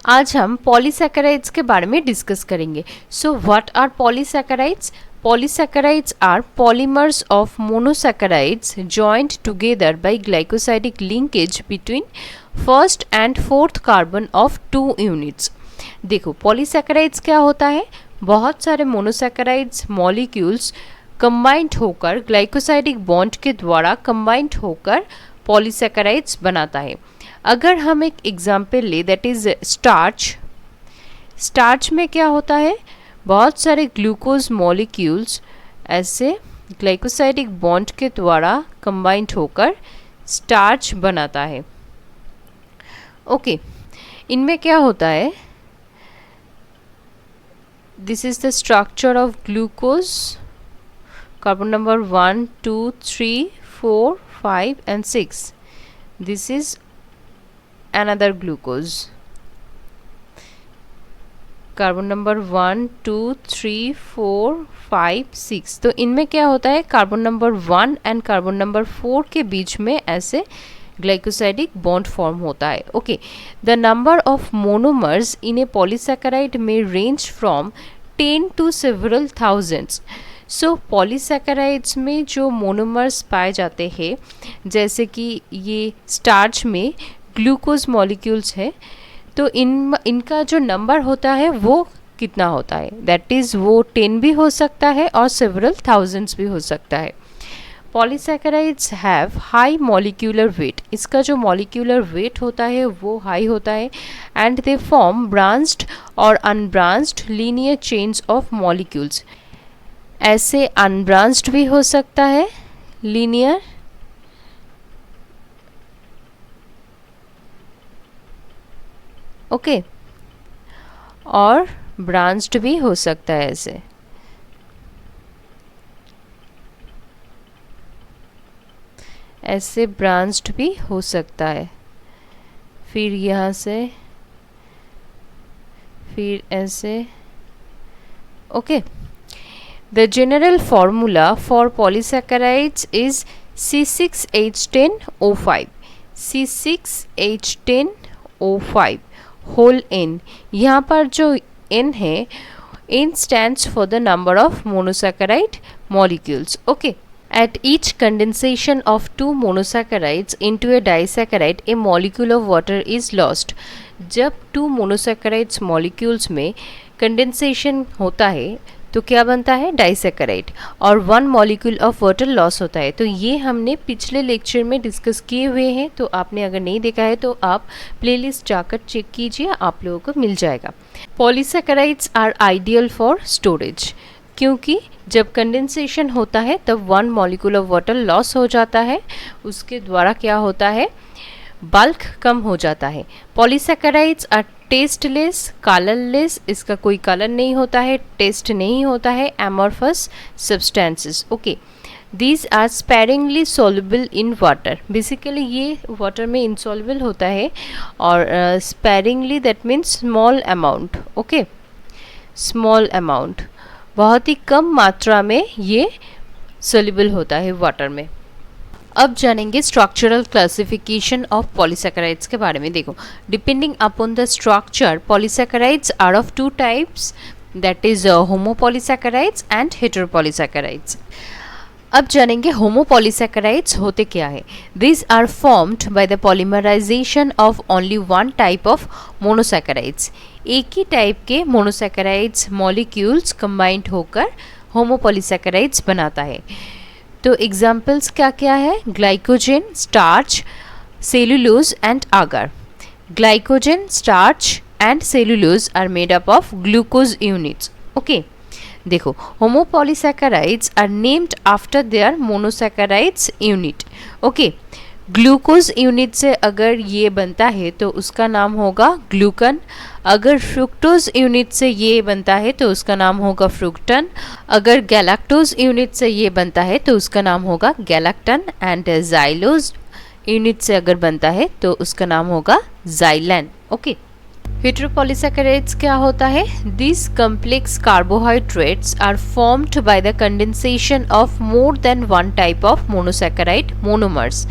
आज हम पॉलीसैकेराइड्स के बारे में डिस्कस करेंगे। So what are polysaccharides? Polysaccharides are polymers of monosaccharides joined together by glycosidic linkage between first and fourth carbon of two units। देखो polysaccharides क्या होता है, बहुत सारे मोनोसैकेराइड्स मॉलिक्यूल्स कंबाइंड होकर ग्लाइकोसाइडिक बॉन्ड के द्वारा कंबाइंड होकर पॉलीसैकेराइड्स बनाता है। अगर हम एक एग्जाम्पल ले, दैट इज स्टार्च। स्टार्च में क्या होता है, बहुत सारे ग्लूकोज मॉलिक्यूल्स ऐसे ग्लाइकोसाइडिक बॉन्ड के द्वारा कंबाइंड होकर स्टार्च बनाता है। ओके, इनमें क्या होता है, this is the structure of glucose, carbon number 1 2 3 4 5 and 6। This is another glucose, carbon number 1 2 3 4 5 6। तो इनमें क्या होता है, carbon number 1 and carbon number 4 के बीच में ऐसे ग्लाइकोसाइडिक बॉन्ड फॉर्म होता है। Okay, the number of monomers in a polysaccharide में range from 10 to several thousands। So polysaccharides में जो मोनोमर्स पाए जाते हैं, जैसे कि ये स्टार्च में ग्लूकोज मॉलिक्यूल्स है, तो इनका जो नंबर होता है वो कितना होता है, दैट इज़ वो 10 भी हो सकता है और सेवरल थाउजेंड्स भी हो सकता है। Polysaccharides have high molecular weight, इसका जो मॉलिक्यूलर वेट होता है वो हाई होता है, एंड दे फॉर्म ब्रांच्ड और unbranched linear chains of molecules. ऐसे अनब्रांच्ड भी हो सकता है लीनियर, ओके, और ब्रांच्ड भी हो सकता है ऐसे। ऐसे ब्रांच्ड भी हो सकता है, फिर यहाँ से फिर ऐसे। Okay, the general formula for polysaccharides is C6H10O5। C6H10O5 whole n, यहाँ पर जो n है, n stands for the number of monosaccharide molecules। okay, at each condensation of two monosaccharides into a disaccharide a molecule of water is lost। जब two monosaccharides molecules में condensation होता है तो क्या बनता है, डाइसैकेराइड, और 1 मॉलिक्यूल ऑफ वाटर लॉस होता है। तो ये हमने पिछले लेक्चर में डिस्कस किए हुए हैं, तो आपने अगर नहीं देखा है तो आप प्लेलिस्ट जाकर चेक कीजिए, आप लोगों को मिल जाएगा। Polysaccharides are ideal for storage, क्योंकि जब कंडेंसेशन होता है तब 1 मॉलिक्यूल ऑफ वाटर लॉस हो जाता है, उसके द्वारा क्या होता है, बल्क कम हो जाता है। पॉलीसैकेराइड्स आर टेस्टलेस, कलरलेस, इसका कोई कलर नहीं होता है, टेस्ट नहीं होता है, amorphous substances. Okay, these are sparingly soluble in water, basically ये वाटर में इंसॉल्युबल होता है, और sparingly that means small amount. Okay, small amount, बहुत ही कम मात्रा में ये सोल्युबल होता है वाटर में। अब जानेंगे स्ट्रक्चरल क्लासिफिकेशन ऑफ पॉलीसैकेराइड्स के बारे में। देखो, depending upon the structure polysaccharides are of 2 types, that is homopolysaccharides and heteropolysaccharides. अब जानेंगे होमोपॉलीसैकेराइड्स होते क्या है। This are formed by the polymerisation of only 1 type of monosaccharides. एक ही टाइप के मोनोसैकेराइड्स मॉलिक्यूल्स कंबाइंड होकर होमोपॉलीसैकेराइड्स बनाता है। तो एग्जाम्पल्स क्या क्या है, glycogen, starch, cellulose and agar. Glycogen, starch and cellulose are made up of glucose units. Okay, देखो, होमोपॉलीसैकेराइड्स are named after their monosaccharides unit. Okay, glucose unit से अगर ये बनता है तो उसका नाम होगा ग्लूकन। अगर फ्रुक्टोज यूनिट से ये बनता है तो उसका नाम होगा फ्रुक्टन। अगर गैलेक्टोज यूनिट से ये बनता है तो उसका नाम होगा गैलेक्टन। एंड जाइलोज यूनिट से अगर बनता है तो उसका नाम होगा जाइलैन। ओके, हेटेरोपॉलीसैकेराइड्स क्या होता है, this complex carbohydrates are formed by the condensation of more than 1 type of monosaccharide monomers.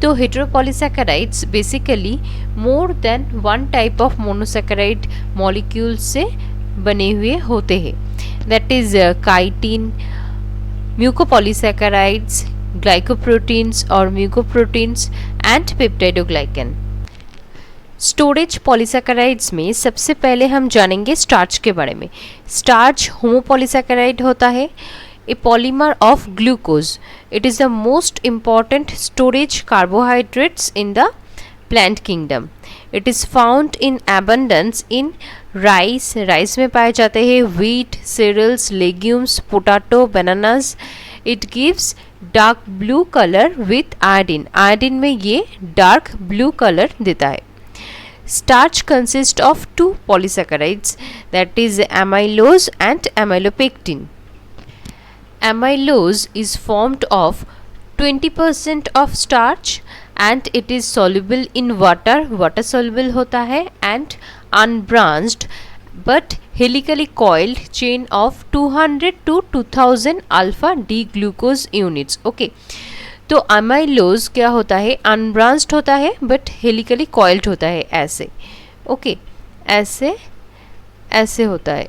तो heteropolysaccharides basically more than one type of monosaccharide molecule से बने हुए होते हैं, that is chitin, mucopolysaccharides, glycoproteins और mucoproteins and peptidoglycan. Storage polysaccharides में सबसे पहले हम जानेंगे स्टार्च के बारे में। स्टार्च होमोपॉलीसैकेराइड होता है, a polymer of glucose. It is the most important storage carbohydrates in the plant kingdom. It is found in abundance in rice, rice में पाए जाते हैं, wheat, cereals, legumes, potato, bananas. It gives dark blue colour with iodine, iodine में ये dark blue colour देता है। Starch consists of two polysaccharides, that is amylose and amylopectin. Amylose is formed of 20% of starch and it is soluble in water, water soluble होता है, and unbranched but helically coiled chain of 200 to 2000 alpha D glucose units. Okay. तो amylose क्या होता है, unbranched होता है but helically coiled होता है, ऐसे। ओके, ऐसे ऐसे होता है।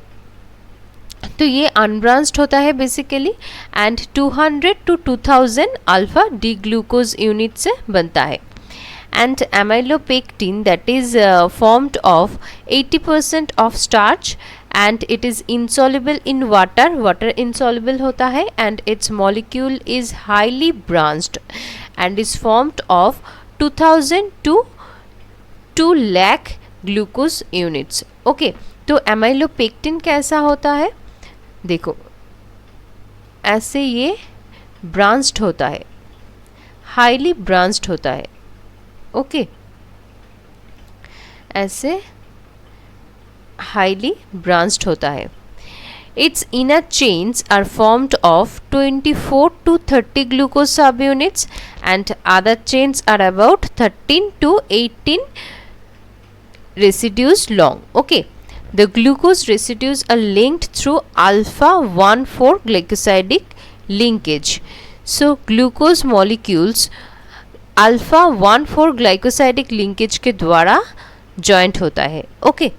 तो ये अनब्रांच्ड होता है basically and 200 to 2000 alpha D glucose unit से बनता है। And amylopectin that is formed of 80% of starch and it is insoluble in water, water insoluble होता है, and its molecule is highly branched and is formed of 2000 to 2 lakh glucose units. okay, तो amylopectin कैसा होता है, देखो ऐसे ये branched होता है, हाईली ब्रांच्ड होता है। ओके, ऐसे हाईली ब्रांच्ड होता है। Its inner chains are formed of 24 to 30 glucose subunits and other chains are about 13 to 18 residues long. Okay, the glucose residues are linked through alpha 1,4 glycosidic linkage. So glucose molecules alpha 1,4 glycosidic linkage के द्वारा joint होता है। Okay,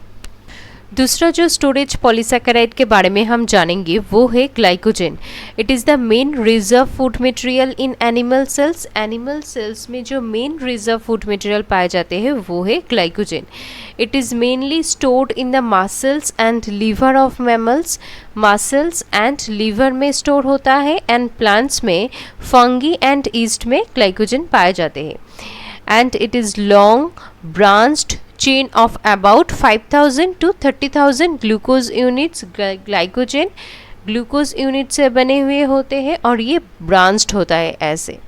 दूसरा जो storage polysaccharide के बारे में हम जानेंगे वो है glycogen. It is the main reserve food material in animal cells. Animal cells में जो मेन रिजर्व फूड मटेरियल पाए जाते हैं वो है glycogen. It is mainly stored in the muscles and liver of mammals. Muscles and liver में store होता है एंड प्लांट्स में फंगी एंड ईस्ट में ग्लाइकोजन पाए जाते हैं। And it is long branched chain of about 5000 to 30,000 glucose units. Glycogen glucose unit से बने हुए होते हैं और ये ब्रांच्ड होता है, ऐसे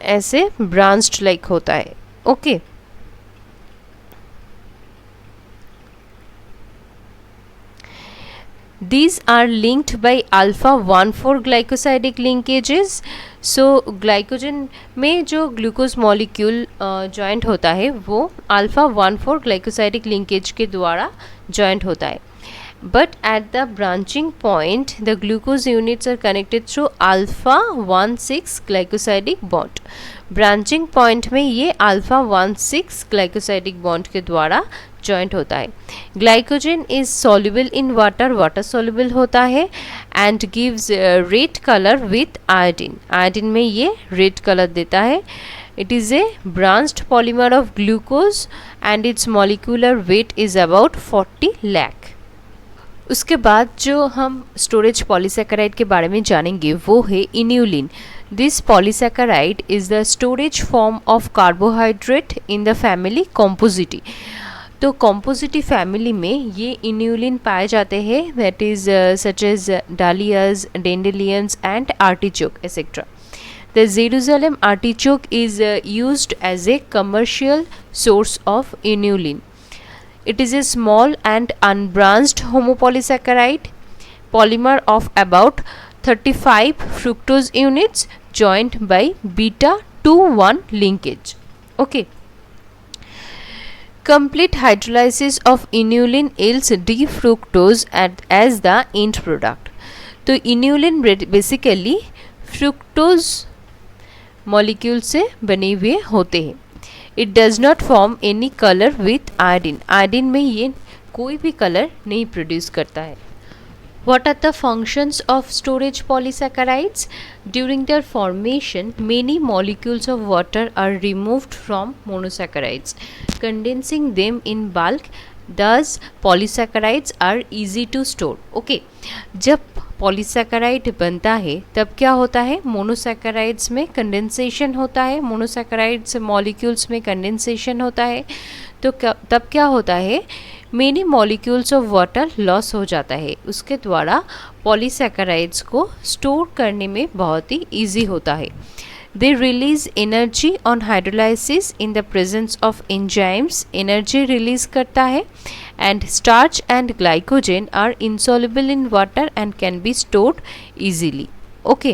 ऐसे ब्रांच्ड लाइक होता है। Okay, These are linked by alpha 1,4 glycosidic linkages. So glycogen में जो ग्लूकोज मॉलिक्यूल जॉइंट होता है वो अल्फा 1,4 ग्लाइकोसाइडिक लिंकेज के द्वारा जॉइंट होता है। But at the branching point, the glucose units are connected through alpha 1,6 glycosidic bond. Branching point में ये अल्फा 1,6 ग्लाइकोसाइडिक बॉन्ड के द्वारा जॉइंट होता है। Glycogen is soluble in water, water soluble होता है and gives red colour with iodine, iodine में ये रेड कलर देता है। It is a branched polymer of glucose and it's molecular weight is about 40 lakh. उसके बाद जो हम स्टोरेज पॉलीसैकेराइड के बारे में जानेंगे वो है inulin. This polysaccharide is the storage form of carbohydrate in the family Compositae. तो कॉम्पोजिटी फैमिली में ये इन्यूलिन पाए जाते हैं, that is such as dahlias, dandelions and artichoke etcetera. The Jerusalem artichoke is used as a commercial source of inulin. It is a small and unbranched homopolysaccharide polymer of about 35 fructose units joined by beta 2,1 linkage. Okay. Complete hydrolysis of inulin yields D-fructose as the end product. तो inulin basically fructose molecule से बने हुए होते हैं। It does not form any colour with iodine, iodine में ये कोई भी कलर नहीं प्रोड्यूस करता है। What are the functions of storage polysaccharides? During their formation, many molecules of water are removed from monosaccharides, condensing them in bulk. Thus, polysaccharides are easy to store. Okay, जब polysaccharide बनता है तब क्या होता है, monosaccharides में condensation होता है, मोनोसैकेराइड्स मॉलिक्यूल्स में कंडेंसेशन होता है, तो तब क्या होता है, many molecules of water loss हो जाता है, उसके द्वारा पॉलीसैकेराइड्स को स्टोर करने में बहुत ही ईजी होता है। They release energy on hydrolysis in the presence of enzymes, energy release करता है, and starch and glycogen are insoluble in water and can be stored easily. Okay.